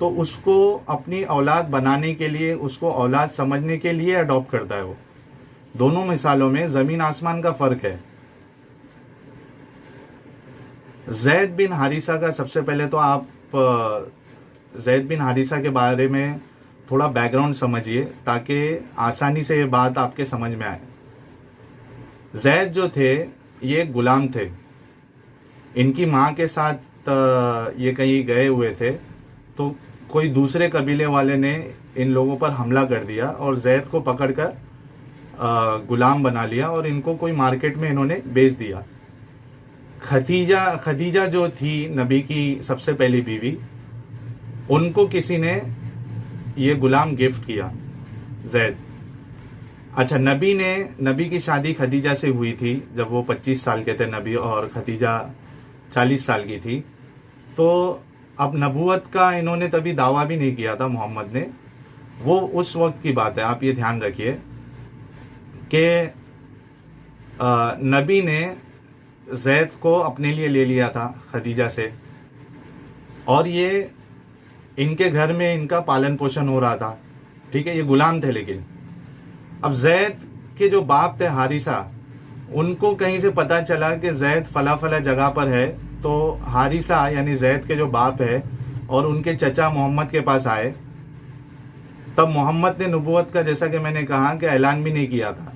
تو اس کو اپنی اولاد بنانے کے لیے، اس کو اولاد سمجھنے کے لیے اڈاپٹ کرتا ہے وہ. دونوں مثالوں میں زمین آسمان کا فرق ہے. زید بن حارثہ کا سب سے پہلے تو آپ زید بن حارثہ کے بارے میں تھوڑا بیک گراؤنڈ سمجھیے تاکہ آسانی سے یہ بات آپ کے سمجھ میں آئے. زید جو تھے یہ غلام تھے. ان کی ماں کے ساتھ یہ کہیں گئے ہوئے تھے تو کوئی دوسرے قبیلے والے نے ان لوگوں پر حملہ کر دیا اور زید کو پکڑ کر غلام بنا لیا اور ان کو کوئی مارکیٹ میں انہوں نے بیچ دیا. خدیجہ جو تھی نبی کی سب سے پہلی بیوی، ان کو کسی نے یہ غلام گفٹ کیا زید. اچھا، نبی کی شادی خدیجہ سے ہوئی تھی جب وہ 25 سال کے تھے نبی، اور خدیجہ 40 سال کی تھی. تو اب نبوت کا انہوں نے تبھی دعویٰ بھی نہیں کیا تھا محمد نے. وہ اس وقت کی بات ہے، آپ یہ دھیان رکھیے کہ نبی نے زید کو اپنے لیے لے لیا تھا خدیجہ سے، اور یہ ان کے گھر میں ان کا پالن پوشن ہو رہا تھا. ٹھیک ہے، یہ غلام تھے. لیکن اب زید کے جو باپ تھے حارثہ، ان کو کہیں سے پتہ چلا کہ زید فلاں فلاں جگہ پر ہے. تو حارثہ یعنی زید کے جو باپ ہے اور ان کے چچا محمد کے پاس آئے. تب محمد نے نبوت کا، جیسا کہ میں نے کہا، کہ اعلان بھی نہیں کیا تھا.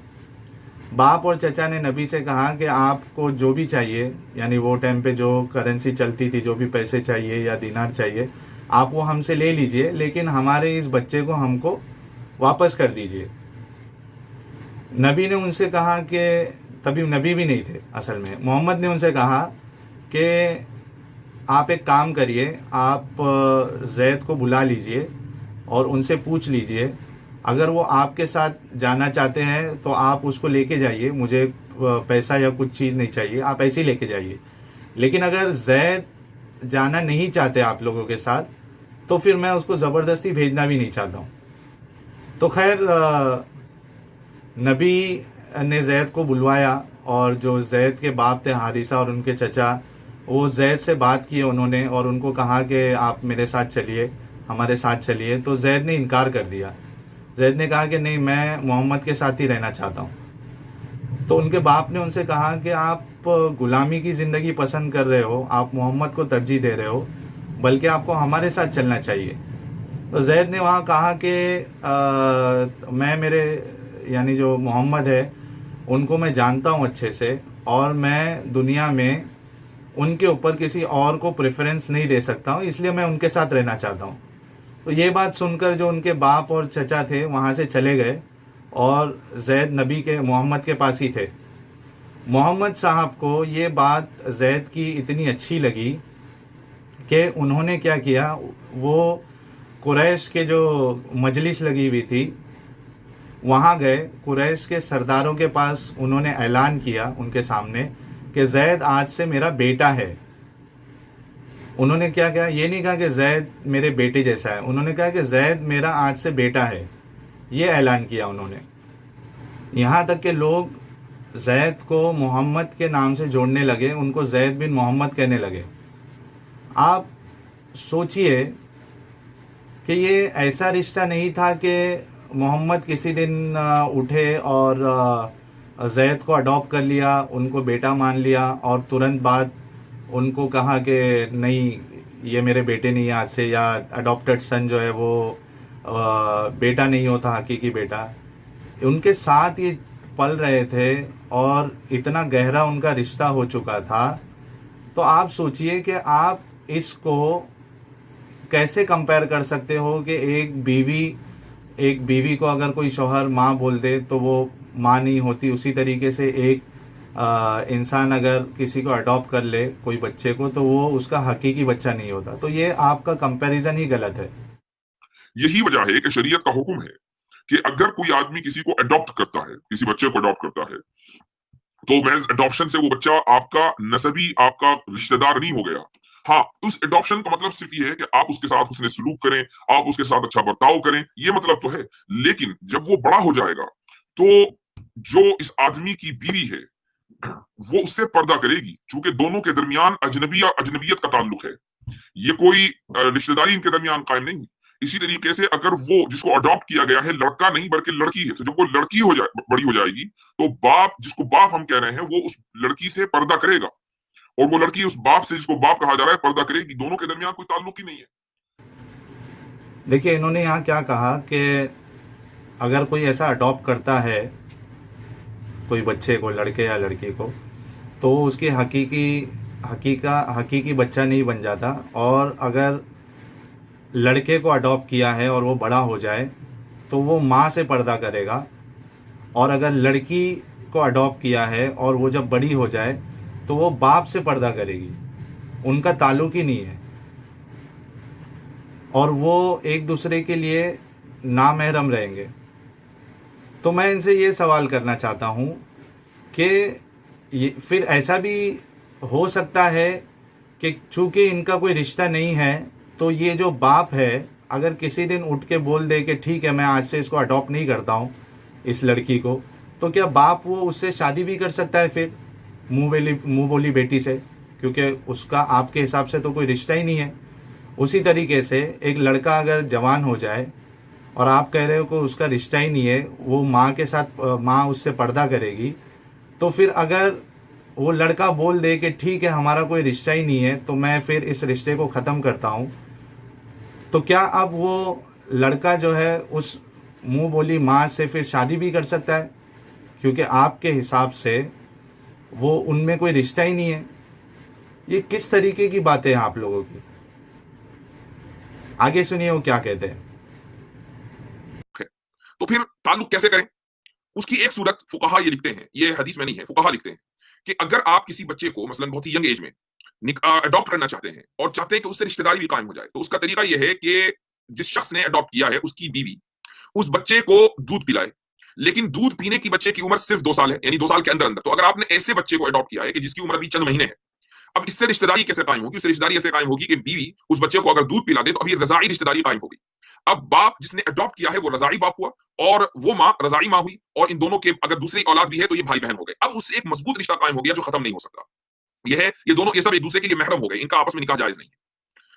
باپ اور چچا نے نبی سے کہا کہ آپ کو جو بھی چاہیے، یعنی وہ ٹائم پہ جو کرنسی چلتی تھی، جو بھی پیسے چاہیے یا دینار چاہیے، آپ وہ ہم سے لے لیجئے، لیکن ہمارے اس بچے کو ہم کو واپس کر دیجئے. نبی نے ان سے کہا کہ تبھی نبی بھی نہیں تھے اصل میں. محمد نے ان سے کہا کہ آپ ایک کام کریے، آپ زید کو بلا لیجئے اور ان سے پوچھ لیجئے، اگر وہ آپ کے ساتھ جانا چاہتے ہیں تو آپ اس کو لے کے جائیے، مجھے پیسہ یا کچھ چیز نہیں چاہیے، آپ ایسے ہی لے کے جائیے. لیکن اگر زید جانا نہیں چاہتے آپ لوگوں کے ساتھ تو پھر میں اس کو زبردستی بھیجنا بھی نہیں چاہتا ہوں. تو خیر نبی نے زید کو بلوایا، اور جو زید کے باپ تھے حارثہ اور ان کے چچا، وہ زید سے بات کیے انہوں نے، اور ان کو کہا کہ آپ میرے ساتھ چلیے، ہمارے ساتھ چلیے. تو زید نے انکار کر دیا. زید نے کہا کہ نہیں، میں محمد کے ساتھ ہی رہنا چاہتا ہوں. تو ان کے باپ نے ان سے کہا کہ آپ غلامی کی زندگی پسند کر رہے ہو، آپ محمد کو ترجیح دے رہے ہو، بلکہ آپ کو ہمارے ساتھ چلنا چاہیے. تو زید نے وہاں کہا کہ میں میرے یعنی جو محمد ہے ان کو میں جانتا ہوں اچھے سے، اور میں دنیا میں ان کے اوپر کسی اور کو پریفرنس نہیں دے سکتا ہوں، اس لیے میں ان کے ساتھ رہنا چاہتا ہوں. تو یہ بات سن کر جو ان کے باپ اور چچا تھے وہاں سے چلے گئے، اور زید نبی کے محمد کے پاس ہی تھے. محمد صاحب کو یہ بات زید کی اتنی اچھی لگی کہ انہوں نے کیا کیا، وہ قریش کے جو مجلس لگی ہوئی تھی وہاں گئے. قریش کے سرداروں کے پاس انہوں نے اعلان کیا ان کے سامنے کہ زید آج سے میرا بیٹا ہے. انہوں نے کیا کہا، یہ نہیں کہا کہ زید میرے بیٹے جیسا ہے، انہوں نے کہا کہ زید میرا آج سے بیٹا ہے. یہ اعلان کیا انہوں نے. یہاں تک کہ لوگ زید کو محمد کے نام سے جوڑنے لگے، ان کو زید بن محمد کہنے لگے. آپ سوچئے کہ یہ ایسا رشتہ نہیں تھا کہ محمد کسی دن اٹھے اور زید کو اڈاپٹ کر لیا، ان کو بیٹا مان لیا، اور ترنت بعد ان کو کہا کہ نہیں یہ میرے بیٹے نہیں آج سے، یا اڈاپٹڈ سن جو ہے وہ بیٹا نہیں ہوتا، حقیقی بیٹا. ان کے ساتھ یہ پل رہے تھے اور اتنا گہرا ان کا رشتہ ہو چکا تھا. تو آپ سوچئے کہ آپ اس کو کیسے کمپیئر کر سکتے ہو کہ ایک بیوی کو اگر کوئی شوہر ماں بول دے تو وہ ماں نہیں ہوتی، اسی طریقے سے ایک انسان اگر کسی کو اڈاپٹ کر لے کوئی بچے کو تو وہ اس کا حقیقی بچہ نہیں ہوتا. تو یہ آپ کا کمپیریزن ہی غلط ہے. یہی وجہ ہے کہ شریعت کا حکم ہے کہ اگر کوئی آدمی کسی کو اڈاپٹ کرتا ہے، کسی بچے کو اڈاپٹ کرتا ہے، تو محض اڈاپشن سے وہ بچہ آپ کا نسبی، آپ کا رشتہ دار نہیں ہو گیا. ہاں، اس اڈاپشن کا مطلب صرف یہ ہے کہ آپ اس کے ساتھ حسن سلوک کریں، آپ اس کے ساتھ اچھا برتاؤ کریں، یہ مطلب تو ہے. لیکن جب وہ بڑا ہو جائے گا تو جو اس آدمی کی بیوی ہے وہ اس سے پردہ کرے گی، چونکہ دونوں کے درمیان اجنبیت کا تعلق ہے. یہ کوئی رشتہ داری ان کے درمیان قائم نہیں. اسی طریقے سے اگر وہ جس کو اڈاپٹ کیا گیا ہے لڑکا نہیں بلکہ لڑکی ہے، تو جب وہ لڑکی بڑی ہو جائے گی تو باپ، جس کو باپ ہم کہہ رہے ہیں، وہ اس لڑکی سے پردہ کرے گا، اور وہ لڑکی اس باپ سے جس کو باپ کہا جا رہا ہے پردہ کرے گی. دونوں کے درمیان کوئی تعلق ہی نہیں ہے. دیکھیے انہوں نے یہاں کیا کہا کہ اگر کوئی ایسا اڈاپٹ کرتا ہے کوئی بچے کو، لڑکے یا لڑکی کو، تو وہ اس کی حقیقی بچہ نہیں بن جاتا. اور اگر لڑکے کو اڈاپٹ کیا ہے اور وہ بڑا ہو جائے تو وہ ماں سے پردہ کرے گا، اور اگر لڑکی کو اڈاپٹ کیا ہے اور وہ جب بڑی ہو جائے تو وہ باپ سے پردہ کرے گی. ان کا تعلق ہی نہیں ہے، اور وہ ایک دوسرے کے لیے نامحرم رہیں گے. تو میں ان سے یہ سوال کرنا چاہتا ہوں کہ پھر ایسا بھی ہو سکتا ہے کہ چونکہ ان کا کوئی رشتہ نہیں ہے تو یہ جو باپ ہے اگر کسی دن اٹھ کے بول دے کہ ٹھیک ہے میں آج سے اس کو اڈاپٹ نہیں کرتا ہوں اس لڑکی کو، تو کیا باپ وہ اس سے شادی بھی کر سکتا ہے پھر منہ بولی بیٹی سے؟ کیونکہ اس کا آپ کے حساب سے تو کوئی رشتہ ہی نہیں ہے. اسی طریقے سے ایک لڑکا اگر جوان ہو جائے اور آپ کہہ رہے ہو کہ اس کا رشتہ ہی نہیں ہے، وہ ماں کے ساتھ، ماں اس سے پردہ کرے گی، تو پھر اگر وہ لڑکا بول دے کہ ٹھیک ہے ہمارا کوئی رشتہ ہی نہیں ہے تو میں پھر اس رشتے کو ختم کرتا ہوں، تو کیا اب وہ لڑکا جو ہے اس منہ بولی ماں سے پھر شادی بھی کر سکتا ہے؟ کیونکہ آپ کے حساب سے وہ ان میں کوئی رشتہ ہی نہیں ہے. یہ کس طریقے کی باتیں ہیں آپ لوگوں کی؟ آگے سنیے وہ کیا کہتے ہیں. تو پھر تعلق کیسے کریں؟ اس کی ایک صورت فقہا یہ لکھتے ہیں، یہ حدیث میں نہیں ہے، فقہا لکھتے ہیں کہ اگر آپ کسی بچے کو مثلا بہت ہی ینگ ایج میں اڈاپٹ کرنا چاہتے ہیں اور چاہتے ہیں کہ اس سے رشتہ داری بھی قائم ہو جائے، تو اس کا طریقہ یہ ہے کہ جس شخص نے اڈاپٹ کیا ہے اس کی بیوی اس بچے کو دودھ پلائے، لیکن دودھ پینے کی بچے کی عمر صرف 2 سال ہے، یعنی 2 سال کے اندر اندر. تو اگر آپ نے ایسے بچے کو اڈاپٹ کیا ہے کہ جس کی عمر ابھی چند مہینے ہے، اب اس سے رشتہ داری کیسے قائم ہوگی؟ اس سے رشتہ داری ایسے قائم ہوگی کہ بیوی اس بچے کو اگر دودھ پلا دے تو اب یہ رضاعی رشتہ داری قائم ہوگی. اب باپ جس نے اڈاپٹ کیا ہے وہ رضاعی باپ ہوا، اور وہ ماں رضاعی ماں ہوئی، اور ان دونوں کے اگر دوسری اولاد بھی ہے تو یہ بھائی بہن ہو گئے. اب اس سے ایک مضبوط رشتہ قائم ہو گیا جو ختم نہیں ہو سکتا. یہ دونوں یہ سب ایک دوسرے کے لیے محرم ہو گئے، ان کا آپس میں نکاح جائز نہیں ہے.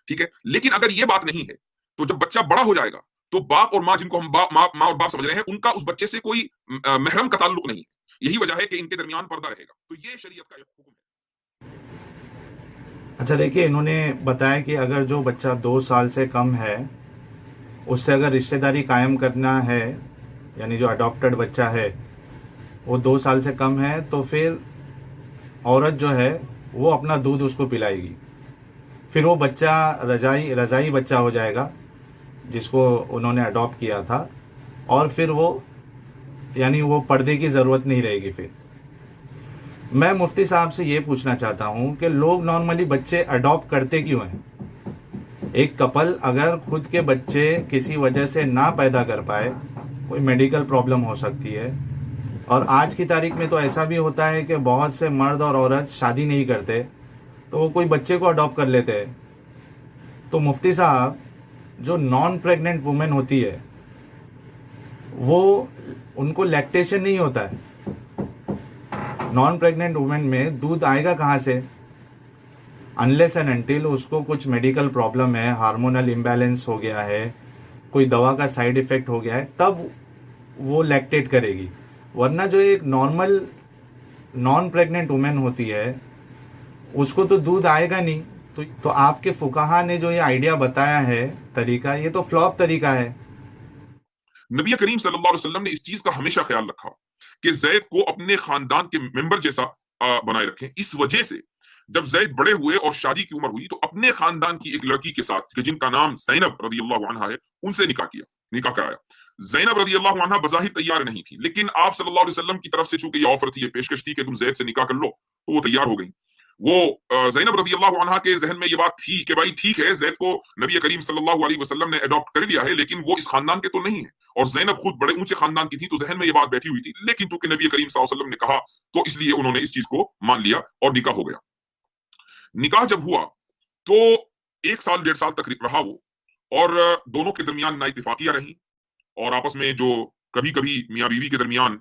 ٹھیک ہے، لیکن اگر یہ بات نہیں ہے تو جب بچہ بڑا ہو جائے گا تو باپ اور ماں، جن کو ہم ماں اور باپ سمجھ رہے ہیں، ان کا اس بچے سے کوئی محرم کا تعلق نہیں ہے. یہی وجہ ہے کہ ان کے درمیان پردہ رہے گا. تو یہ شریعت کا ایک حکم ہے. اچھا دیکھیے، انہوں نے بتایا کہ اگر جو بچہ 2 سال سے کم ہے اس سے اگر رشتہ داری قائم کرنا ہے، یعنی جو اڈاپٹڈ بچہ ہے وہ 2 سال سے کم ہے، تو پھر عورت جو ہے وہ اپنا دودھ اس کو پلائے گی. پھر وہ بچہ رضاعی بچہ ہو جائے گا جس کو انہوں نے اڈاپٹ کیا تھا، اور پھر وہ یعنی وہ پردے کی ضرورت نہیں رہے گی. پھر میں مفتی صاحب سے یہ پوچھنا چاہتا ہوں کہ لوگ نارملی بچے اڈاپٹ کرتے کیوں ہیں؟ ایک کپل اگر خود کے بچے کسی وجہ سے نہ پیدا کر پائے، کوئی میڈیکل پرابلم ہو سکتی ہے، اور آج کی تاریخ میں تو ایسا بھی ہوتا ہے کہ بہت سے مرد اور عورت شادی نہیں کرتے تو وہ کوئی بچے کو اڈاپٹ کر لیتے ہیں. تو مفتی صاحب، جو نان پریگننٹ وومن ہوتی ہے وہ ان کو لیکٹیشن نہیں ہوتا ہے. نان پریگننٹ وومن میں دودھ آئے گا کہاں سے؟ انلیس اینڈ انٹل اس کو کچھ میڈیکل پرابلم ہے، ہارمونل امبیلنس ہو گیا ہے، کوئی دوا کا سائیڈ ایفیکٹ ہو گیا ہے، تب وہ لیکٹیٹ کرے گی. ورنہ جو ایک نارمل نان پریگننٹ وومن ہوتی ہے اس کو تو دودھ آئے گا نہیں. تو آپ کے فقہا نے جو یہ آئیڈیا بتایا ہے طریقہ، یہ تو فلاپ طریقہ ہے. نبی کریم صلی اللہ علیہ وسلم نے اس چیز کا ہمیشہ خیال رکھا کہ زید کو اپنے خاندان کے ممبر جیسا بنائے رکھیں. اس وجہ سے جب زید بڑے ہوئے اور شادی کی عمر ہوئی تو اپنے خاندان کی ایک لڑکی کے ساتھ کہ جن کا نام زینب رضی اللہ عنہا ہے، ان سے نکاح کرایا. زینب رضی اللہ عنہا بظاہر تیار نہیں تھی، لیکن آپ صلی اللہ علیہ وسلم کی طرف سے چونکہ یہ آفر تھی، یہ پیشکش تھی کہ تم زید سے نکاح کر لو، تو وہ تیار ہو گئی. وہ زینب رضی اللہ عنہا کے ذہن میں یہ بات تھی کہ بھائی ٹھیک ہے، زید کو نبی کریم صلی اللہ علیہ وسلم نے اڈاپٹ کر لیا ہے، لیکن وہ اس خاندان کے تو نہیں ہے، اور زینب خود بڑے اونچے خاندان کی تھی، تو ذہن میں یہ بات بیٹھی ہوئی تھی. لیکن چونکہ نبی کریم صلی اللہ علیہ وسلم نے کہا تو اس لیے انہوں نے اس چیز کو مان لیا اور نکاح ہو گیا. نکاح جب ہوا تو 1 سال 1.5 سال تک رہا وہ، اور دونوں کے درمیان نا اتفاقیاں رہیں، اور آپس میں جو کبھی کبھی میاں بیوی کے درمیان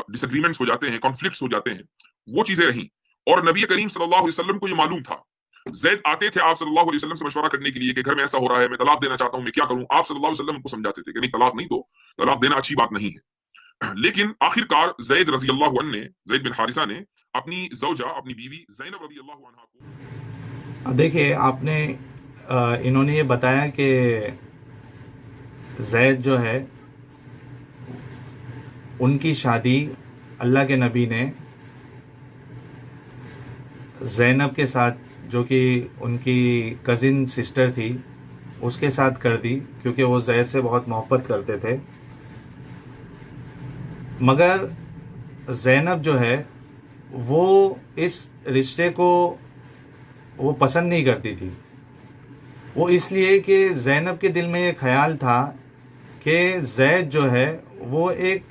ڈس اگریمنٹس ہو جاتے ہیں، کانفلکٹس ہو جاتے ہیں، وہ چیزیں رہیں. اور نبی کریم صلی اللہ علیہ وسلم کو یہ معلوم تھا زید آتے تھے آپ صلی اللہ علیہ وسلم سے مشورہ کرنے کے لیے کہ گھر میں ایسا ہو رہا ہے، میں طلاق دینا چاہتا ہوں، میں کیا کروں؟ آپ صلی اللہ علیہ وسلم ان کو سمجھاتے تھے کہ نہیں، طلاق نہیں دو، طلاق دینا اچھی بات نہیں ہے۔ لیکن آخر کار زید رضی اللہ عنہ نے، زید بن حارثہ نے اپنی زوجہ، اپنی بیوی زینب رضی اللہ عنہا کو، اب دیکھیے آپ نے انہوں نے یہ بتایا کہ زید جو ہے ان کی شادی اللہ کے نبی نے زینب کے ساتھ، جو کہ ان کی کزن سسٹر تھی، اس کے ساتھ کر دی، کیونکہ وہ زید سے بہت محبت کرتے تھے۔ مگر زینب جو ہے وہ اس رشتے کو وہ پسند نہیں کرتی تھی۔ وہ اس لیے کہ زینب کے دل میں یہ خیال تھا کہ زید جو ہے وہ ایک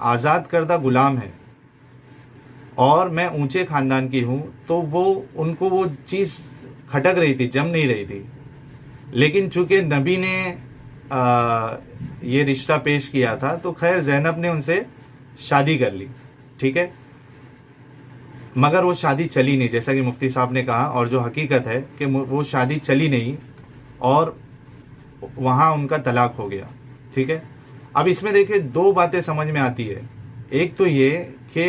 آزاد کردہ غلام ہے اور میں اونچے خاندان کی ہوں، تو وہ ان کو وہ چیز کھٹک رہی تھی، جم نہیں رہی تھی۔ لیکن چونکہ نبی نے یہ رشتہ پیش کیا تھا تو خیر زینب نے ان سے شادی کر لی، ٹھیک ہے۔ مگر وہ شادی چلی نہیں، جیسا کہ مفتی صاحب نے کہا، اور جو حقیقت ہے کہ وہ شادی چلی نہیں اور وہاں ان کا طلاق ہو گیا، ٹھیک ہے۔ اب اس میں دیکھیں دو باتیں سمجھ میں آتی ہے۔ ایک تو یہ کہ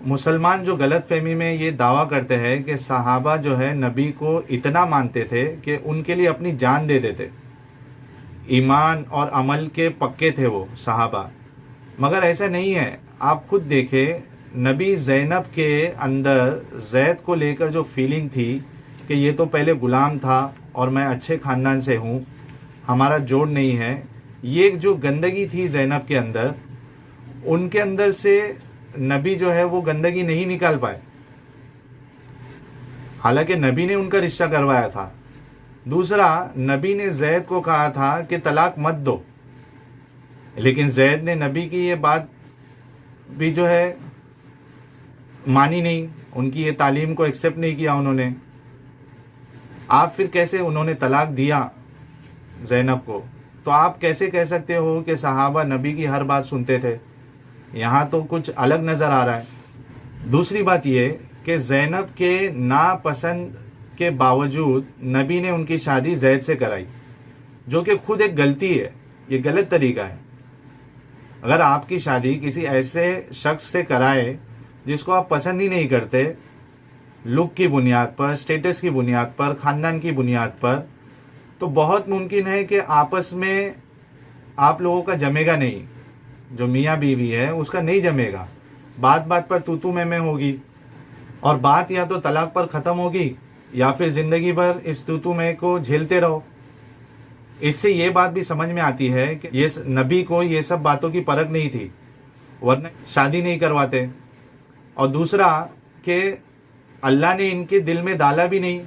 مسلمان جو غلط فہمی میں یہ دعویٰ کرتے ہیں کہ صحابہ جو ہے نبی کو اتنا مانتے تھے کہ ان کے لیے اپنی جان دے دیتے، ایمان اور عمل کے پکے تھے وہ صحابہ، مگر ایسا نہیں ہے۔ آپ خود دیکھیں نبی زینب کے اندر زید کو لے کر جو فیلنگ تھی کہ یہ تو پہلے غلام تھا اور میں اچھے خاندان سے ہوں، ہمارا جوڑ نہیں ہے، یہ جو گندگی تھی زینب کے اندر، ان کے اندر سے نبی جو ہے وہ گندگی نہیں نکال پائے، حالانکہ نبی نے ان کا رشتہ کروایا تھا۔ دوسرا، نبی نے زید کو کہا تھا کہ طلاق مت دو، لیکن زید نے نبی کی یہ بات بھی جو ہے مانی نہیں، ان کی یہ تعلیم کو ایکسیپٹ نہیں کیا انہوں نے۔ آپ پھر کیسے، انہوں نے طلاق دیا زینب کو، تو آپ کیسے کہہ سکتے ہو کہ صحابہ نبی کی ہر بات سنتے تھے؟ یہاں تو کچھ الگ نظر آ رہا ہے۔ دوسری بات یہ کہ زینب کے ناپسند کے باوجود نبی نے ان کی شادی زید سے کرائی، جو کہ خود ایک غلطی ہے، یہ غلط طریقہ ہے۔ اگر آپ کی شادی کسی ایسے شخص سے کرائے جس کو آپ پسند ہی نہیں کرتے، لک کی بنیاد پر، سٹیٹس کی بنیاد پر، خاندان کی بنیاد پر، تو بہت ممکن ہے کہ آپس میں آپ لوگوں کا جمے گا نہیں، جو میاں بیوی ہے اس کا نہیں جمے گا، بات بات پر تو میں ہوگی، اور بات یا تو طلاق پر ختم ہوگی یا پھر زندگی بھر اس تو میں کو جھیلتے رہو۔ اس سے یہ بات بھی سمجھ میں آتی ہے کہ یہ نبی کو یہ سب باتوں کی پرکھ نہیں تھی، ورنہ شادی نہیں کرواتے۔ اور دوسرا کہ اللہ نے ان کے دل میں ڈالا بھی نہیں،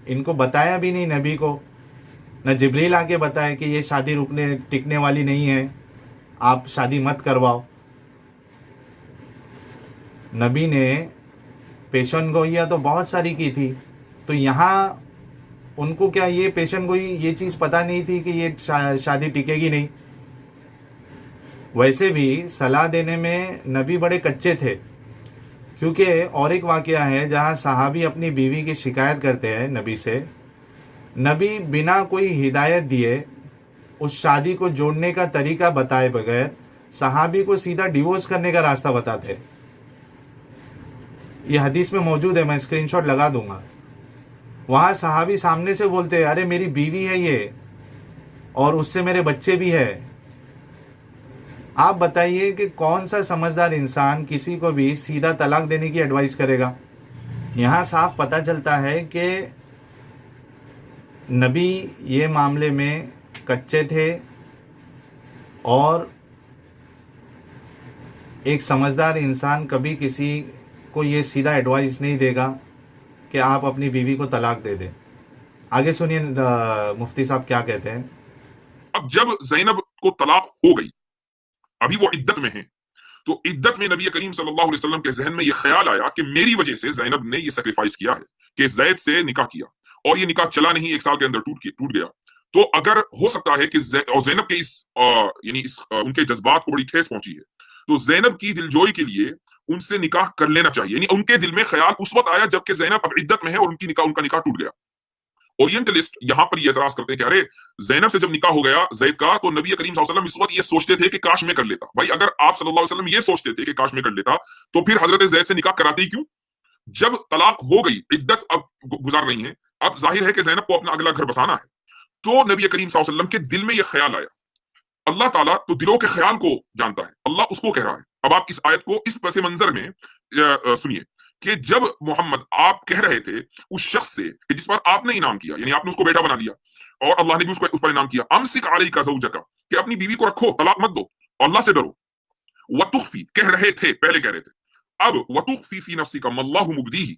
ان کو بتایا بھی نہیں نبی کو، نہ جبریل آ کے بتائے کہ یہ شادی ٹکنے والی نہیں ہے، آپ شادی مت کرواؤ۔ نبی نے پیشن گوئیاں تو بہت ساری کی تھی، تو یہاں ان کو کیا یہ پیشن گوئی یہ چیز پتہ نہیں تھی کہ یہ شادی ٹکے گی نہیں؟ ویسے بھی صلاح دینے میں نبی بڑے کچے تھے، کیونکہ اور ایک واقعہ ہے جہاں صحابی اپنی بیوی کی شکایت کرتے ہیں نبی سے، نبی بنا کوئی ہدایت دیے، اس شادی کو جوڑنے کا طریقہ بتائے بغیر صحابی کو سیدھا ڈیورس کرنے کا راستہ بتاتے۔ یہ حدیث میں موجود ہے، میں اسکرین شاٹ لگا دوں گا۔ وہاں صحابی سامنے سے بولتے، ارے میری بیوی ہے یہ، اور اس سے میرے بچے بھی ہے۔ آپ بتائیے کہ کون سا سمجھدار انسان کسی کو بھی سیدھا طلاق دینے کی ایڈوائز کرے گا؟ یہاں صاف پتہ چلتا ہے کہ نبی یہ معاملے میں کچے تھے، اور ایک سمجھدار انسان کبھی کسی کو یہ سیدھا ایڈوائز نہیں دے گا کہ آپ اپنی بیوی کو طلاق دے دیں۔ آگے سنیے مفتی صاحب کیا کہتے ہیں۔ اب جب زینب کو طلاق ہو گئی، ابھی وہ عدت میں ہیں، تو عدت میں نبی کریم صلی اللہ علیہ وسلم کے ذہن میں یہ خیال آیا کہ میری وجہ سے زینب نے یہ سیکریفائس کیا ہے کہ زید سے نکاح کیا، اور یہ نکاح چلا نہیں، 1 سال کے اندر ٹوٹ گیا۔ تو اگر ہو سکتا ہے کہ زینب کے ان کے جذبات کو بڑی ٹھیس پہنچی ہے، تو زینب کی دلجوئی کے لیے ان سے نکاح کر لینا چاہیے. یعنی ان کے دل میں خیال اس وقت آیا جبکہ زینب اب عدت میں ہے اور ان کا نکاح ٹوٹ گیا. اورینٹلسٹ یہاں پر یہ اعتراض کرتے ہیں کہ ارے زینب سے جب نکاح ہو گیا زید کا تو نبی کریم صلی اللہ علیہ وسلم اس وقت یہ سوچتے تھے کہ کاش میں کر لیتا. بھائی اگر آپ صلی اللہ علیہ وسلم یہ سوچتے تھے کہ کاش میں کر لیتا تو پھر حضرت زید سے نکاح کراتے ہی کیوں؟ جب طلاق ہو گئی، عدت اب گزار رہی ہے، اب ظاہر ہے کہ زینب کو اپنا اگلا گھر بسانا ہے. تو نبی کریم صلی اللہ علیہ وسلم کے دل میں یہ خیال آیا. اللہ تعالیٰ تو دلوں کے خیال کو جانتا ہے، اللہ اس کو کہہ رہا ہے. اب آپ اس آیت کو اس پس منظر میں سنیے کہ جب محمد آپ کہہ رہے تھے اس شخص سے کہ جس پر آپ نے انعام کیا، یعنی آپ نے اس کو بیٹا بنا دیا اور اللہ نے بھی اس پر انعام کیا، امسک علیک زوجک، کہ اپنی بیوی کو رکھو، طلاق مت دو، اللہ سے ڈرو. وتخفی، کہہ رہے تھے، پہلے کہہ رہے تھے. اب وتخفی فی نفسک ما اللہ مبدیہ،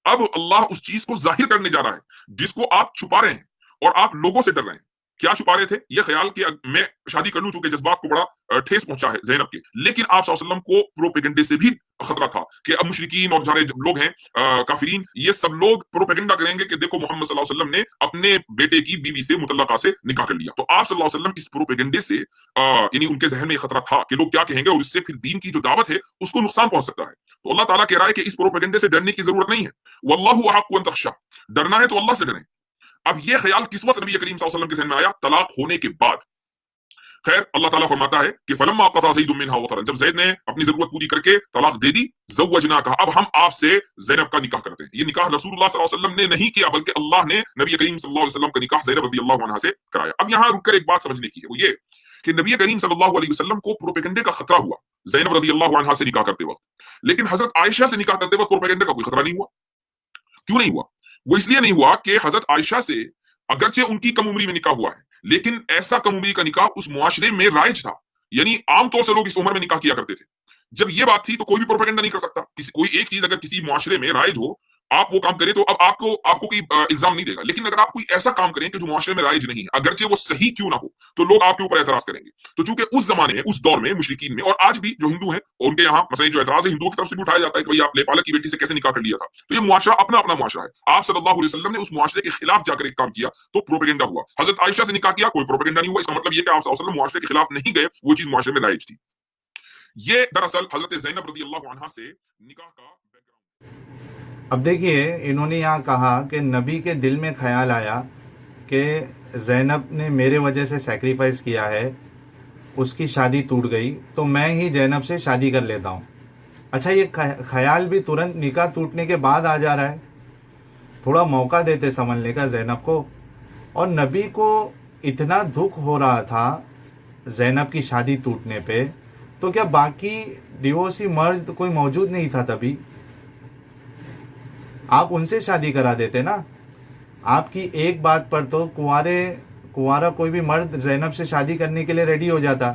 اب اللہ اس چیز کو ظاہر کرنے جا رہا ہے جس کو آپ چھپا رہے ہیں اور آپ لوگوں سے ڈر رہے ہیں. کیا چھپا رہے تھے؟ یہ خیال کہ میں شادی کر لوں، چونکہ جذبات کو بڑا ٹھیس پہنچا ہے زینب کے. لیکن آپ صلی اللہ علیہ وسلم کو پروپیگنڈے سے بھی خطرہ تھا کہ اب مشرکین اور سارے لوگ ہیں کافرین، یہ سب لوگ پروپیگنڈا کریں گے کہ دیکھو محمد صلی اللہ علیہ وسلم نے اپنے بیٹے کی بیوی سے مطلقہ سے نکاح کر لیا. تو آپ صلی اللہ علیہ وسلم اس پروپیگنڈے سے یعنی ان کے ذہن میں یہ خطرہ تھا کہ لوگ کیا کہیں گے اور اس سے پھر دین کی جو دعوت ہے اس کو نقصان پہنچ سکتا ہے. تو اللہ تعالیٰ کہہ رہا ہے کہ اس پروپیگنڈے سے ڈرنے کی ضرورت نہیں ہے. واللہ احق ان تخشى، ڈرنا ہے تو اللہ سے ڈریں. اب یہ خیال کس وقت نبی کریم صلی اللہ علیہ وسلم کے ذہن میں آیا؟ طلاق ہونے کے بعد. خیر اللہ تعالیٰ فرماتا ہے کہ فلما قضى زید منها وطرا، جب زید نے اپنی ضرورت پوری کر کے طلاق دے دی، زوجناکا، اب ہم آپ سے زینب کا نکاح کرتے ہیں. یہ نکاح رسول اللہ صلی اللہ علیہ وسلم نے نہیں کیا بلکہ اللہ نے نبی کریم صلی اللہ علیہ وسلم کا نکاح زینب رضی اللہ عنہا سے کرایا. اب یہاں رک کر ایک بات سمجھنے کی ہے، وہ یہ کہ نبی کریم صلی اللہ علیہ وسلم کو پروپیگنڈے کا خطرہ ہوا زینب رضی اللہ عنہا سے نکاح کرتے وقت، لیکن حضرت عائشہ سے نکاح کرتے وقت پروپیگنڈے کا کوئی خطرہ نہیں ہوا. کیوں نہیں ہوا؟ وہ اس لیے نہیں ہوا کہ حضرت عائشہ سے اگرچہ ان کی کم عمری میں نکاح ہوا ہے لیکن ایسا کم عمری کا نکاح اس معاشرے میں رائج تھا. یعنی عام طور سے لوگ اس عمر میں نکاح کیا کرتے تھے. جب یہ بات تھی تو کوئی بھی پروپیگنڈا نہیں کر سکتا. کوئی ایک چیز اگر کسی معاشرے میں رائج ہو، آپ وہ کام کریں تو اب آپ کو کوئی الزام نہیں دے گا. لیکن اگر آپ کوئی ایسا کام کریں کہ جو معاشرے میں رائج نہیں ہے، اگرچہ وہ صحیح کیوں نہ ہو، تو لوگ آپ کے اوپر اعتراض کریں گے. تو چونکہ اس زمانے میں، اس دور میں مشرکین میں، اور آج بھی جو ہندو ہیں ان کے یہاں مثلا جو اعتراض ہے ہندوؤں کی طرف سے بھی اٹھایا جاتا ہے کہ بھائی آپ نیپال کی بیٹی سے کیسے نکاح کر لیا تھا. تو یہ معاشرہ اپنا اپنا معاشرہ ہے. آپ صلی اللہ علیہ وسلم نے اس معاشرے کے خلاف جا کر ایک کام کیا تو پروپیگنڈا ہوا. حضرت عائشہ سے نکاح کیا، کوئی پروپیگنڈا نہیں ہوا. اس کا مطلب یہ کہ آپ صلی اللہ علیہ وسلم معاشرے کے خلاف نہیں گئے، وہ چیز معاشرے میں رائج تھی. یہ دراصل حضرت زینب رضی اللہ عنہا سے نکاح کا بیک گراؤنڈ. اب دیکھیے انہوں نے یہاں کہا کہ نبی کے دل میں خیال آیا کہ زینب نے میرے وجہ سے سیکریفائس کیا ہے، اس کی شادی ٹوٹ گئی تو میں ہی زینب سے شادی کر لیتا ہوں. اچھا یہ خیال بھی ترنت نکاح ٹوٹنے کے بعد آ جا رہا ہے. تھوڑا موقع دیتے سنبھلنے کا زینب کو. اور نبی کو اتنا دکھ ہو رہا تھا زینب کی شادی ٹوٹنے پہ، تو کیا باقی ڈیورسی مرد کوئی موجود نہیں تھا تبھی؟ آپ ان سے شادی کرا دیتے نا. آپ کی ایک بات پر تو کنوارا کوئی بھی مرد زینب سے شادی کرنے کے لیے ریڈی ہو جاتا.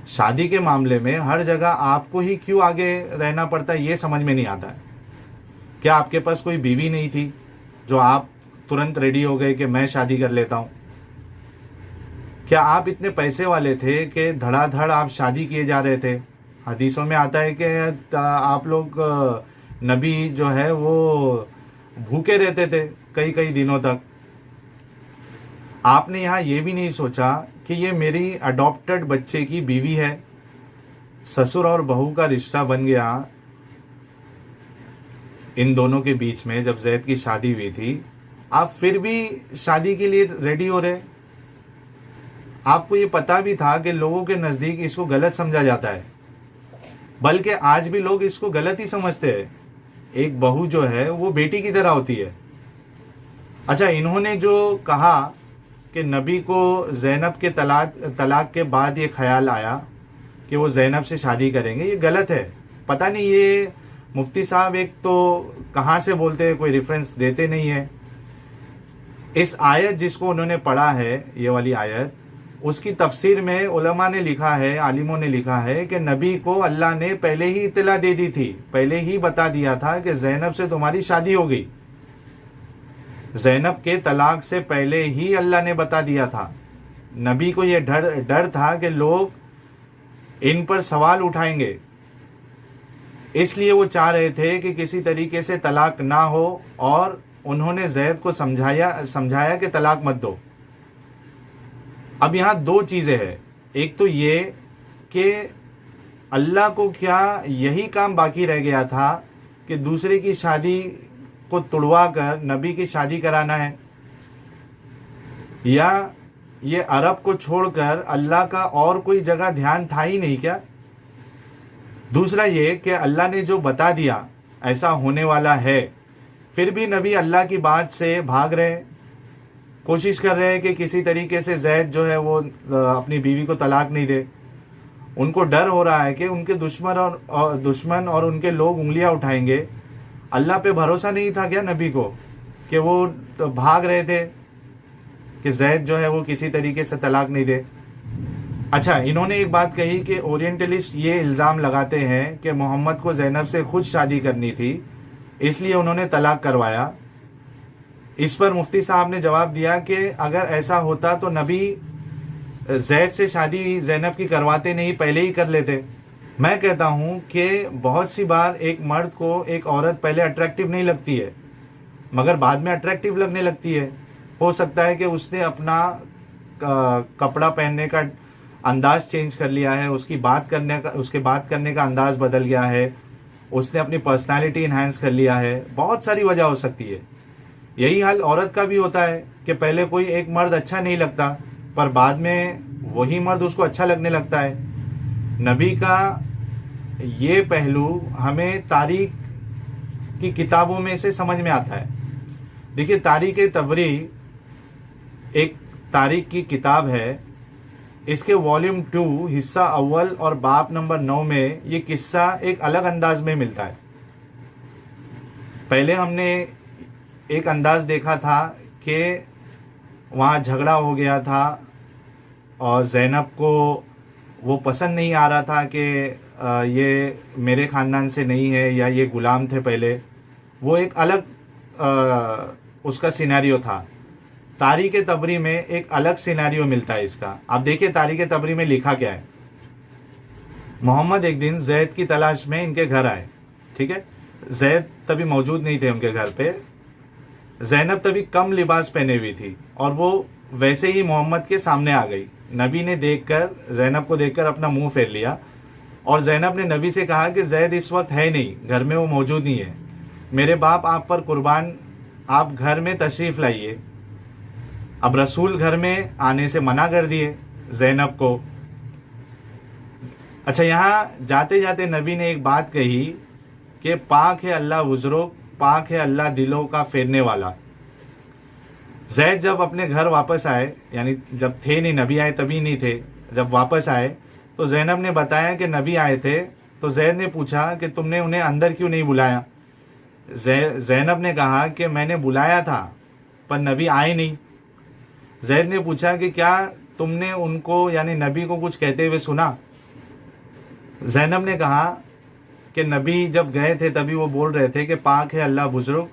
شادی کے معاملے میں ہر جگہ آپ کو ہی کیوں آگے رہنا پڑتا ہے، یہ سمجھ میں نہیں آتا ہے. کیا آپ کے پاس کوئی بیوی نہیں تھی جو آپ ترنت ریڈی ہو گئے کہ میں شادی کر لیتا ہوں؟ کیا آپ اتنے پیسے والے تھے کہ دھڑا دھڑ آپ شادی کیے جا رہے تھے؟ حدیثوں میں آتا ہے کہ آپ لوگ نبی جو ہے وہ بھوکے رہتے تھے کئی دنوں تک. آپ نے یہاں یہ بھی نہیں سوچا کہ یہ میری اڈاپٹڈ بچے کی بیوی ہے، سسر اور بہو کا رشتہ بن گیا ان دونوں کے بیچ میں. جب زید کی شادی ہوئی تھی آپ پھر بھی شادی کے لیے ریڈی ہو رہے. آپ کو یہ پتا بھی تھا کہ لوگوں کے نزدیک اس کو غلط سمجھا جاتا ہے، بلکہ آج بھی لوگ اس کو غلط ہی سمجھتے ہیں. ایک بہو جو ہے وہ بیٹی کی طرح ہوتی ہے. اچھا انہوں نے جو کہا کہ نبی کو زینب کے طلاق کے بعد یہ خیال آیا کہ وہ زینب سے شادی کریں گے، یہ غلط ہے. پتہ نہیں یہ مفتی صاحب ایک تو کہاں سے بولتے ہیں، کوئی ریفرنس دیتے نہیں ہے. اس آیت جس کو انہوں نے پڑھا ہے، یہ والی آیت، اس کی تفسیر میں علماء نے لکھا ہے، عالموں نے لکھا ہے کہ نبی کو اللہ نے پہلے ہی اطلاع دے دی تھی، پہلے ہی بتا دیا تھا کہ زینب سے تمہاری شادی ہو گئی. زینب کے طلاق سے پہلے ہی اللہ نے بتا دیا تھا. نبی کو یہ ڈر تھا کہ لوگ ان پر سوال اٹھائیں گے، اس لیے وہ چاہ رہے تھے کہ کسی طریقے سے طلاق نہ ہو، اور انہوں نے زید کو سمجھایا کہ طلاق مت دو. اب یہاں دو چیزیں ہیں. ایک تو یہ کہ اللہ کو کیا یہی کام باقی رہ گیا تھا کہ دوسرے کی شادی کو تڑوا کر نبی کی شادی کرانا ہے؟ یا یہ عرب کو چھوڑ کر اللہ کا اور کوئی جگہ دھیان تھا ہی نہیں کیا؟ دوسرا یہ کہ اللہ نے جو بتا دیا ایسا ہونے والا ہے، پھر بھی نبی اللہ کی بات سے بھاگ رہے، کوشش کر رہے ہیں کہ کسی طریقے سے زید جو ہے وہ اپنی بیوی کو طلاق نہیں دے۔ ان کو ڈر ہو رہا ہے کہ ان کے دشمن اور ان کے لوگ انگلیاں اٹھائیں گے۔ اللہ پہ بھروسہ نہیں تھا کیا نبی کو کہ وہ بھاگ رہے تھے کہ زید جو ہے وہ کسی طریقے سے طلاق نہیں دے؟ اچھا، انہوں نے ایک بات کہی کہ اورینٹلسٹ یہ الزام لگاتے ہیں کہ محمد کو زینب سے خود شادی کرنی تھی، اس لیے انہوں نے طلاق کروایا۔ اس پر مفتی صاحب نے جواب دیا کہ اگر ایسا ہوتا تو نبی زید سے شادی زینب کی کرواتے نہیں، پہلے ہی کر لیتے۔ میں کہتا ہوں کہ بہت سی بار ایک مرد کو ایک عورت پہلے اٹریکٹیو نہیں لگتی ہے مگر بعد میں اٹریکٹیو لگنے لگتی ہے۔ ہو سکتا ہے کہ اس نے اپنا کپڑا پہننے کا انداز چینج کر لیا ہے، اس کے بات کرنے کا انداز بدل گیا ہے، اس نے اپنی پرسنالٹی انہینس کر لیا ہے، بہت ساری وجہ ہو سکتی ہے۔ یہی حال عورت کا بھی ہوتا ہے کہ پہلے کوئی ایک مرد اچھا نہیں لگتا پر بعد میں وہی مرد اس کو اچھا لگنے لگتا ہے۔ نبی کا یہ پہلو ہمیں تاریخ کی کتابوں میں سے سمجھ میں آتا ہے۔ دیکھیے، تاریخ تبری ایک تاریخ کی کتاب ہے، اس کے والیوم 2 حصہ اول اور باب نمبر 9 میں یہ قصہ ایک الگ انداز میں ملتا ہے۔ پہلے ہم نے ایک انداز دیکھا تھا کہ وہاں جھگڑا ہو گیا تھا اور زینب کو وہ پسند نہیں آ رہا تھا کہ یہ میرے خاندان سے نہیں ہے یا یہ غلام تھے پہلے، وہ ایک الگ اس کا سینیریو تھا۔ تاریخ تبری میں ایک الگ سینیریو ملتا ہے اس کا۔ آپ دیکھیں تاریخ تبری میں لکھا کیا ہے۔ محمد ایک دن زید کی تلاش میں ان کے گھر آئے، ٹھیک ہے؟ زید تبھی موجود نہیں تھے ان کے گھر پہ، زینب تبھی کم لباس پہنے ہوئی تھی اور وہ ویسے ہی محمد کے سامنے آ گئی۔ نبی نے زینب کو دیکھ کر اپنا منہ پھیر لیا اور زینب نے نبی سے کہا کہ زید اس وقت ہے نہیں، گھر میں وہ موجود نہیں ہے، میرے باپ آپ پر قربان، آپ گھر میں تشریف لائیے۔ اب رسول گھر میں آنے سے منع کر دیے زینب کو۔ اچھا، یہاں جاتے جاتے نبی نے ایک بات کہی کہ پاک ہے اللہ بزرگ، پاک ہے اللہ دلوں کا پھیرنے والا۔ زید جب اپنے گھر واپس آئے، یعنی جب تھے نہیں، نبی آئے تبھی نہیں تھے، جب واپس آئے تو زینب نے بتایا کہ نبی آئے تھے، تو زید نے پوچھا کہ تم نے انہیں اندر کیوں نہیں بلایا؟ زینب نے کہا کہ میں نے بلایا تھا پر نبی آئے نہیں۔ زید نے پوچھا کہ کیا تم نے ان کو یعنی نبی کو کچھ کہتے ہوئے سنا؟ زینب نے کہا کہ نبی جب گئے تھے تبھی وہ بول رہے تھے کہ پاک ہے اللہ بزرگ،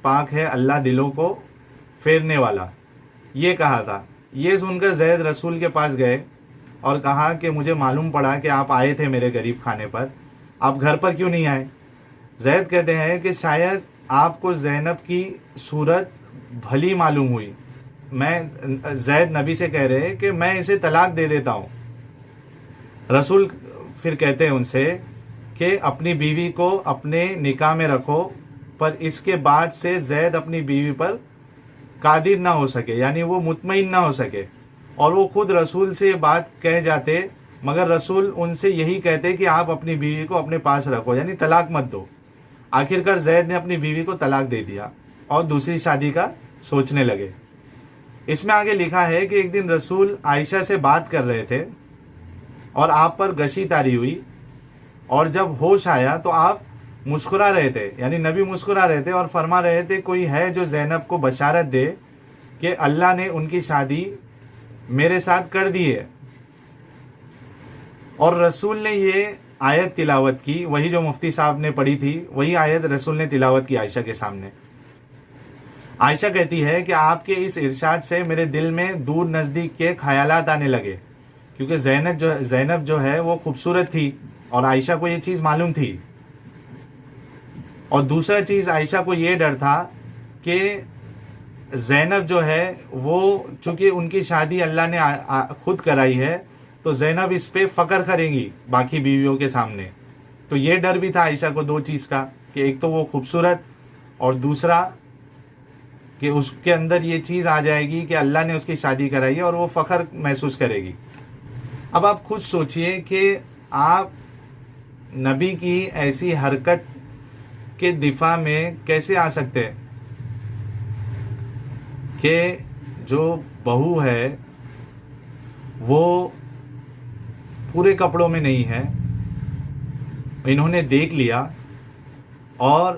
پاک ہے اللہ دلوں کو پھیرنے والا، یہ کہا تھا۔ یہ سن کر زید رسول کے پاس گئے اور کہا کہ مجھے معلوم پڑا کہ آپ آئے تھے میرے غریب خانے پر، آپ گھر پر کیوں نہیں آئے؟ زید کہتے ہیں کہ شاید آپ کو زینب کی صورت بھلی معلوم ہوئی۔ زید نبی سے کہہ رہے کہ میں اسے طلاق دے دیتا ہوں۔ رسول پھر کہتے ہیں ان سے کہ اپنی بیوی کو اپنے نکاح میں رکھو، پر اس کے بعد سے زید اپنی بیوی پر قادر نہ ہو سکے، یعنی وہ مطمئن نہ ہو سکے، اور وہ خود رسول سے یہ بات کہہ جاتے مگر رسول ان سے یہی کہتے کہ آپ اپنی بیوی کو اپنے پاس رکھو، یعنی طلاق مت دو۔ آخرکار زید نے اپنی بیوی کو طلاق دے دیا اور دوسری شادی کا سوچنے لگے۔ اس میں آگے لکھا ہے کہ ایک دن رسول عائشہ سے بات کر رہے تھے اور آپ پر غشی طاری ہوئی، اور جب ہوش آیا تو آپ مسکرا رہے تھے، یعنی نبی مسکرا رہے تھے اور فرما رہے تھے کوئی ہے جو زینب کو بشارت دے کہ اللہ نے ان کی شادی میرے ساتھ کر دی ہے۔ اور رسول نے یہ آیت تلاوت کی، وہی جو مفتی صاحب نے پڑھی تھی، وہی آیت رسول نے تلاوت کی عائشہ کے سامنے۔ عائشہ کہتی ہے کہ آپ کے اس ارشاد سے میرے دل میں دور نزدیک کے خیالات آنے لگے، کیونکہ زینب جو ہے وہ خوبصورت تھی اور عائشہ کو یہ چیز معلوم تھی، اور دوسرا چیز عائشہ کو یہ ڈر تھا کہ زینب جو ہے وہ چونکہ ان کی شادی اللہ نے خود کرائی ہے، تو زینب اس پہ فخر کریں گی باقی بیویوں کے سامنے. تو یہ ڈر بھی تھا عائشہ کو دو چیز کا, کہ ایک تو وہ خوبصورت, اور دوسرا کہ اس کے اندر یہ چیز آ جائے گی کہ اللہ نے اس کی شادی کرائی ہے اور وہ فخر محسوس کرے گی. اب آپ خود سوچئے کہ آپ نبی کی ایسی حرکت کے دفاع میں کیسے آ سکتے ہیں کہ جو بہو ہے وہ پورے کپڑوں میں نہیں ہے, انہوں نے دیکھ لیا, اور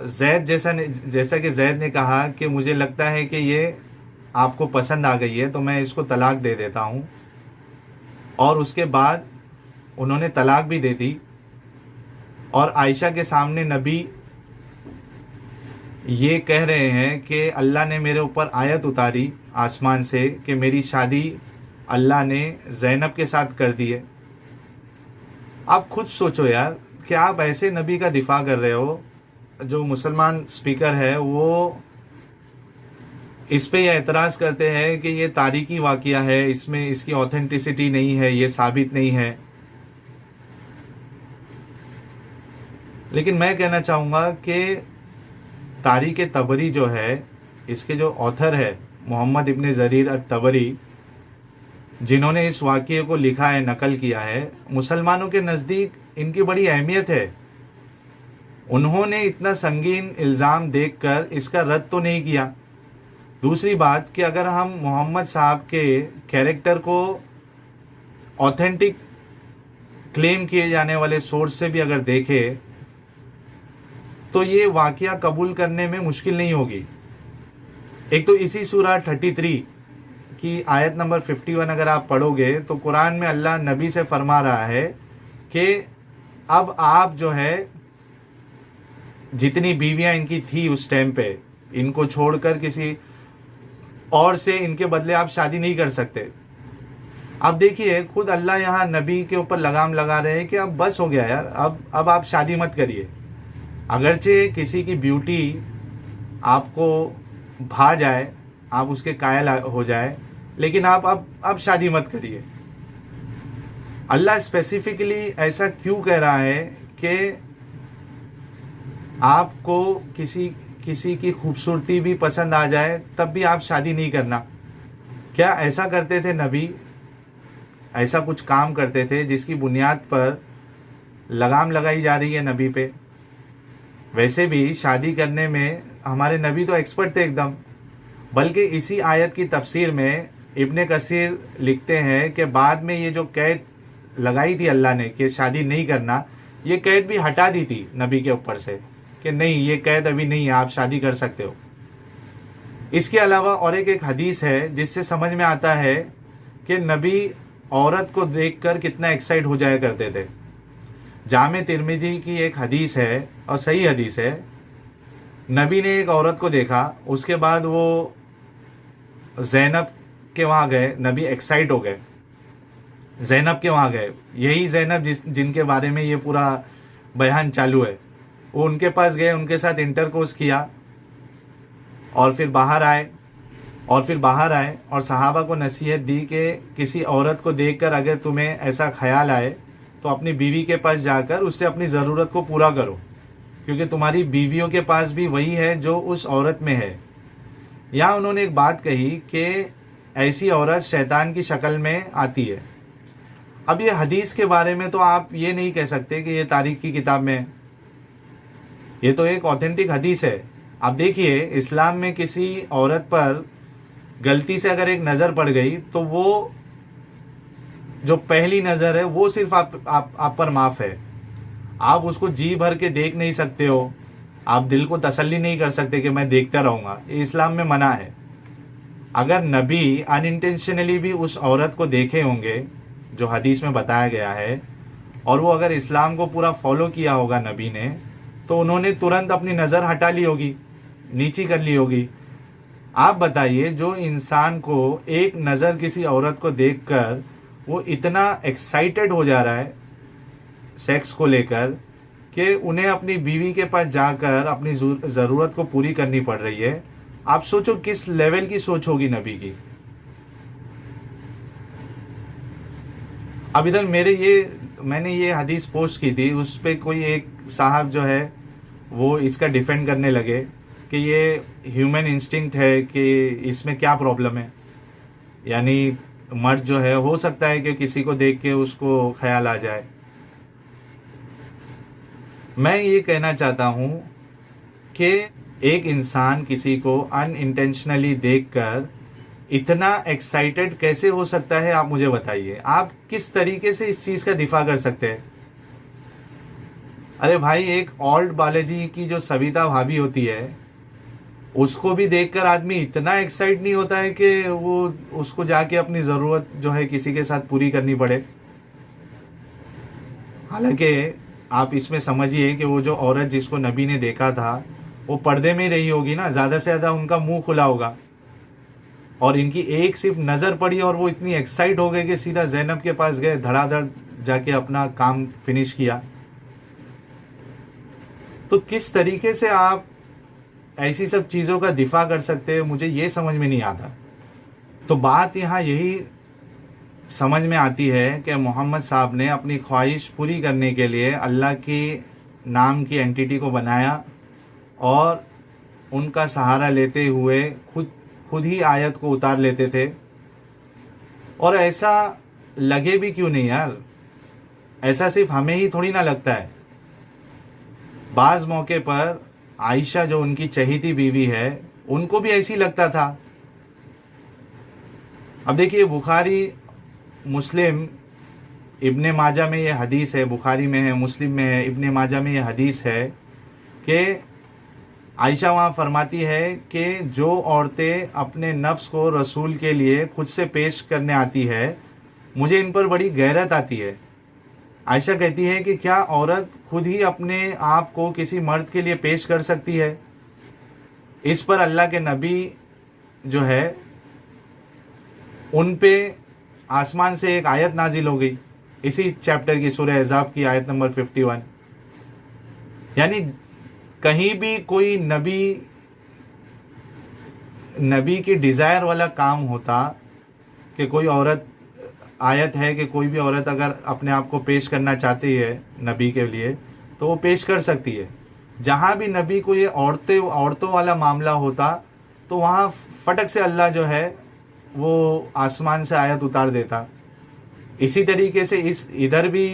زید جیسا کہ زید نے کہا کہ مجھے لگتا ہے کہ یہ آپ کو پسند آ گئی ہے تو میں اس کو طلاق دے دیتا ہوں, اور اس کے بعد انہوں نے طلاق بھی دے دی. اور عائشہ کے سامنے نبی یہ کہہ رہے ہیں کہ اللہ نے میرے اوپر آیت اتاری آسمان سے کہ میری شادی اللہ نے زینب کے ساتھ کر دی ہے. آپ خود سوچو یار کہ آپ ایسے نبی کا دفاع کر رہے ہو. جو مسلمان سپیکر ہے وہ اس پہ یہ اعتراض کرتے ہیں کہ یہ تاریخی واقعہ ہے, اس میں اس کی آتھینٹسٹی نہیں ہے, یہ ثابت نہیں ہے. لیکن میں کہنا چاہوں گا کہ تاریخ طبری جو ہے, اس کے جو آتھر ہے محمد ابن جریر الطبری, جنہوں نے اس واقعے کو لکھا ہے, نقل کیا ہے, مسلمانوں کے نزدیک ان کی بڑی اہمیت ہے. انہوں نے اتنا سنگین الزام دیکھ کر اس کا رد تو نہیں کیا. دوسری بات کہ اگر ہم محمد صاحب کے کیریکٹر کو آتھینٹک کلیم کیے جانے والے سورس سے بھی اگر دیکھیں تو یہ واقعہ قبول کرنے میں مشکل نہیں ہوگی. ایک تو اسی سورہ 33 کی آیت نمبر 51 اگر آپ پڑھو گے تو قرآن میں اللہ نبی سے فرما رہا ہے کہ اب آپ جو ہے جتنی بیویاں ان کی تھی اس ٹائم پہ, ان کو چھوڑ کر کسی اور سے ان کے بدلے آپ شادی نہیں کر سکتے. آپ دیکھیے خود اللہ یہاں نبی کے اوپر لگام لگا رہے ہیں کہ اب بس ہو گیا یار, اب آپ شادی مت کریے. اگرچہ کسی کی بیوٹی آپ کو بھا جائے, آپ اس کے قائل ہو جائے, لیکن آپ اب شادی مت کریے. اللہ اسپیسیفکلی ایسا کیوں کہہ رہا ہے کہ آپ کو کسی کی خوبصورتی بھی پسند آ جائے تب بھی آپ شادی نہیں کرنا؟ کیا ایسا کرتے تھے نبی؟ ایسا کچھ کام کرتے تھے جس کی بنیاد پر لگام لگائی جا رہی ہے نبی پہ؟ ویسے بھی شادی کرنے میں ہمارے نبی تو ایکسپرٹ تھے ایک دم. بلکہ اسی آیت کی تفسیر میں ابن کثیر لکھتے ہیں کہ بعد میں یہ جو قید لگائی تھی اللہ نے کہ شادی نہیں کرنا, یہ قید بھی ہٹا دی تھی نبی کے اوپر سے کہ نہیں, یہ قید ابھی نہیں ہے, آپ شادی کر سکتے ہو. اس کے علاوہ اور ایک حدیث ہے جس سے سمجھ میں آتا ہے کہ نبی عورت کو دیکھ کر کتنا ایکسائٹ ہو جایا کرتے تھے. جامع ترمذی کی ایک حدیث ہے اور صحیح حدیث ہے, نبی نے ایک عورت کو دیکھا, اس کے بعد وہ زینب کے وہاں گئے, نبی ایکسائٹ ہو گئے, زینب کے وہاں گئے, یہی زینب جن کے بارے میں یہ پورا بیان چالو ہے. وہ ان کے پاس گئے, ان کے ساتھ انٹرکورس کیا, اور پھر باہر آئے اور صحابہ کو نصیحت دی کہ کسی عورت کو دیکھ کر اگر تمہیں ایسا خیال آئے تو اپنی بیوی کے پاس جا کر اس سے اپنی ضرورت کو پورا کرو, کیونکہ تمہاری بیویوں کے پاس بھی وہی ہے جو اس عورت میں ہے. یہاں انہوں نے ایک بات کہی کہ ایسی عورت شیطان کی شکل میں آتی ہے. اب یہ حدیث کے بارے میں تو آپ یہ نہیں کہہ سکتے کہ یہ تاریخ کی کتاب میں ہے, یہ تو ایک آتھینٹک حدیث ہے. آپ دیکھیے اسلام میں کسی عورت پر غلطی سے اگر ایک نظر پڑ گئی تو وہ جو پہلی نظر ہے وہ صرف آپ پر معاف ہے. آپ اس کو جی بھر کے دیکھ نہیں سکتے ہو, آپ دل کو تسلی نہیں کر سکتے کہ میں دیکھتا رہوں گا, یہ اسلام میں منع ہے. اگر نبی ان انٹینشنلی بھی اس عورت کو دیکھے ہوں گے جو حدیث میں بتایا گیا ہے, اور وہ اگر اسلام کو پورا فالو کیا ہوگا نبی نے, تو انہوں نے ترنت اپنی نظر ہٹا لی ہوگی, نیچی کر لی ہوگی. آپ بتائیے جو انسان کو ایک نظر کسی عورت کو دیکھ کر وہ اتنا ایکسائٹڈ ہو جا رہا ہے سیکس کو لے کر کہ انہیں اپنی بیوی کے پاس جا کر اپنی ضرورت کو پوری کرنی پڑ رہی ہے, آپ سوچو کس لیول کی سوچ ہوگی نبی کی. اب ادھر میں نے یہ حدیث پوسٹ کی تھی، اس پہ کوئی ایک صاحب جو ہے وہ اس کا ڈیفینڈ کرنے لگے کہ یہ ہیومن انسٹنکٹ ہے، کہ اس میں کیا پرابلم ہے، یعنی مرد جو ہے ہو سکتا ہے کہ کسی کو دیکھ کے اس کو خیال آ جائے۔ میں یہ کہنا چاہتا ہوں کہ ایک انسان کسی کو ان انٹینشنلی دیکھ کر اتنا ایکسائٹڈ کیسے ہو سکتا ہے، آپ مجھے بتائیے۔ آپ کس طریقے سے اس چیز کا دفاع کر سکتے ہیں؟ ارے بھائی، ایک اولڈ بالاجی کی جو سویتا بھابھی ہوتی ہے، اس کو بھی دیکھ کر آدمی اتنا ایکسائٹ نہیں ہوتا ہے کہ وہ اس کو جا کے اپنی ضرورت جو ہے کسی کے ساتھ پوری کرنی پڑے۔ حالانکہ آپ اس میں سمجھیے کہ وہ جو عورت جس کو نبی نے دیکھا تھا وہ پردے میں رہی ہوگی نا، زیادہ سے زیادہ ان کا منہ کھلا ہوگا، اور ان کی ایک صرف نظر پڑی اور وہ اتنی ایکسائٹ ہو گئے کہ سیدھا زینب کے پاس گئے، دھڑا دھڑ جا کے اپنا کام فنش کیا۔ تو کس طریقے سے آپ ایسی سب چیزوں کا دفاع کر سکتے ہیں، مجھے یہ سمجھ میں نہیں آتا۔ تو بات یہاں یہی سمجھ میں آتی ہے کہ محمد صاحب نے اپنی خواہش پوری کرنے کے لیے اللہ کی نام کی اینٹیٹی کو بنایا، اور ان کا سہارا لیتے ہوئے خود ہی آیت کو اتار لیتے تھے۔ اور ایسا لگے بھی کیوں نہیں یار، ایسا صرف ہمیں ہی تھوڑی نہ لگتا ہے۔ بعض موقع پر عائشہ جو ان کی چہیتی بیوی ہے، ان کو بھی ایسی لگتا تھا۔ اب دیکھیے، بخاری مسلم ابن ماجہ میں یہ حدیث ہے، بخاری میں ہے، مسلم میں ہے، ابن ماجہ میں یہ حدیث ہے کہ عائشہ وہاں فرماتی ہے کہ جو عورتیں اپنے نفس کو رسول کے لیے خود سے پیش کرنے آتی ہے، مجھے ان پر بڑی غیرت آتی ہے۔ عائشہ کہتی ہے کہ کیا عورت خود ہی اپنے آپ کو کسی مرد کے لیے پیش کر سکتی ہے؟ اس پر اللہ کے نبی جو ہے ان پہ آسمان سے ایک آیت نازل ہو گئی، اسی چیپٹر کی سورہ احزاب کی آیت نمبر 51۔ یعنی کہیں بھی کوئی نبی کی ڈیزائر والا کام ہوتا کہ کوئی عورت، آیت ہے کہ کوئی بھی عورت اگر اپنے آپ کو پیش کرنا چاہتی ہے نبی کے لیے تو وہ پیش کر سکتی ہے۔ جہاں بھی نبی کو یہ عورتوں والا معاملہ ہوتا تو وہاں فٹک سے اللہ جو ہے وہ آسمان سے آیت اتار دیتا۔ اسی طریقے سے ادھر بھی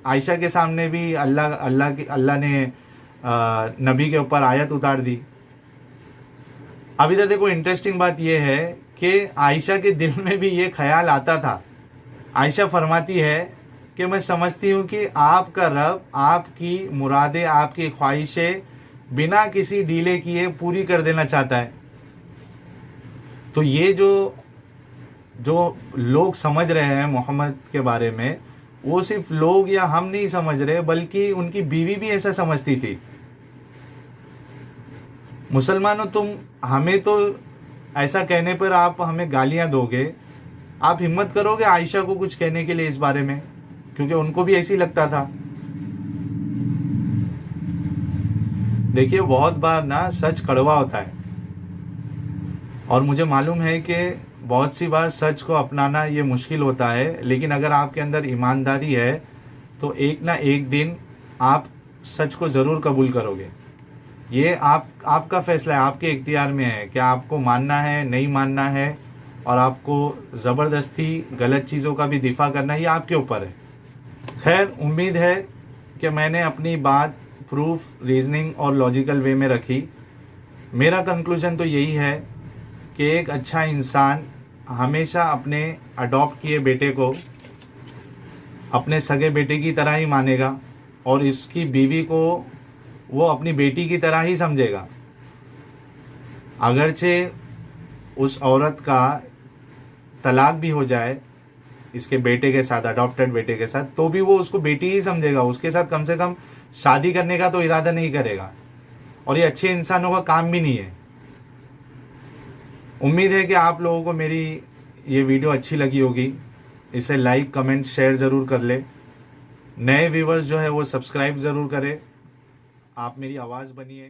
عائشہ کے سامنے بھی اللہ نے نبی کے اوپر آیت اتار دی۔ اب ادھر دیکھو، انٹرسٹنگ بات یہ ہے کہ عائشہ کے دل میں بھی یہ خیال آتا تھا۔ عائشہ فرماتی ہے کہ میں سمجھتی ہوں کہ آپ کا رب آپ کی مرادیں، آپ کی خواہشیں بنا کسی ڈیلے کیے پوری کر دینا چاہتا ہے۔ تو یہ جو لوگ سمجھ رہے ہیں محمد کے بارے میں، وہ صرف لوگ یا ہم نہیں سمجھ رہے، بلکہ ان کی بیوی بھی ایسا سمجھتی تھی۔ مسلمانوں، ہمیں تو ایسا کہنے پر آپ ہمیں گالیاں دو گے، آپ ہمت کرو گے عائشہ کو کچھ کہنے کے لیے اس بارے میں؟ کیونکہ ان کو بھی ایسی لگتا تھا۔ دیکھیے، بہت بار نا سچ کڑوا ہوتا ہے، اور مجھے معلوم ہے کہ بہت سی بار سچ کو اپنانا یہ مشکل ہوتا ہے، لیکن اگر آپ کے اندر ایمانداری ہے تو ایک نہ ایک دن آپ سچ کو ضرور قبول کرو گے۔ یہ آپ کا فیصلہ ہے، آپ کے اختیار میں ہے کہ آپ کو ماننا ہے، نہیں ماننا ہے، اور آپ کو زبردستی غلط چیزوں کا بھی دفاع کرنا ہے، یہ آپ کے اوپر ہے۔ خیر، امید ہے کہ میں نے اپنی بات پروف، ریزننگ اور لاجیکل وے میں رکھی۔ میرا کنکلوژن تو یہی ہے کہ ایک اچھا انسان ہمیشہ اپنے اڈاپٹ کیے بیٹے کو اپنے سگے بیٹے کی طرح ہی مانے گا، اور اس کی بیوی کو وہ اپنی بیٹی کی طرح ہی سمجھے گا۔ اگرچہ اس عورت کا طلاق بھی ہو جائے اس کے بیٹے کے ساتھ، اڈاپٹڈ بیٹے کے ساتھ، تو بھی وہ اس کو بیٹی ہی سمجھے گا، اس کے ساتھ کم سے کم شادی کرنے کا تو ارادہ نہیں کرے گا، اور یہ اچھے انسانوں کا کام بھی نہیں ہے۔ امید ہے کہ آپ لوگوں کو میری یہ ویڈیو اچھی لگی ہوگی۔ اسے لائک، کمنٹ، شیئر ضرور کر لیں۔ نئے ویورز جو ہے وہ سبسکرائب ضرور کریں۔ آپ میری آواز بنیے۔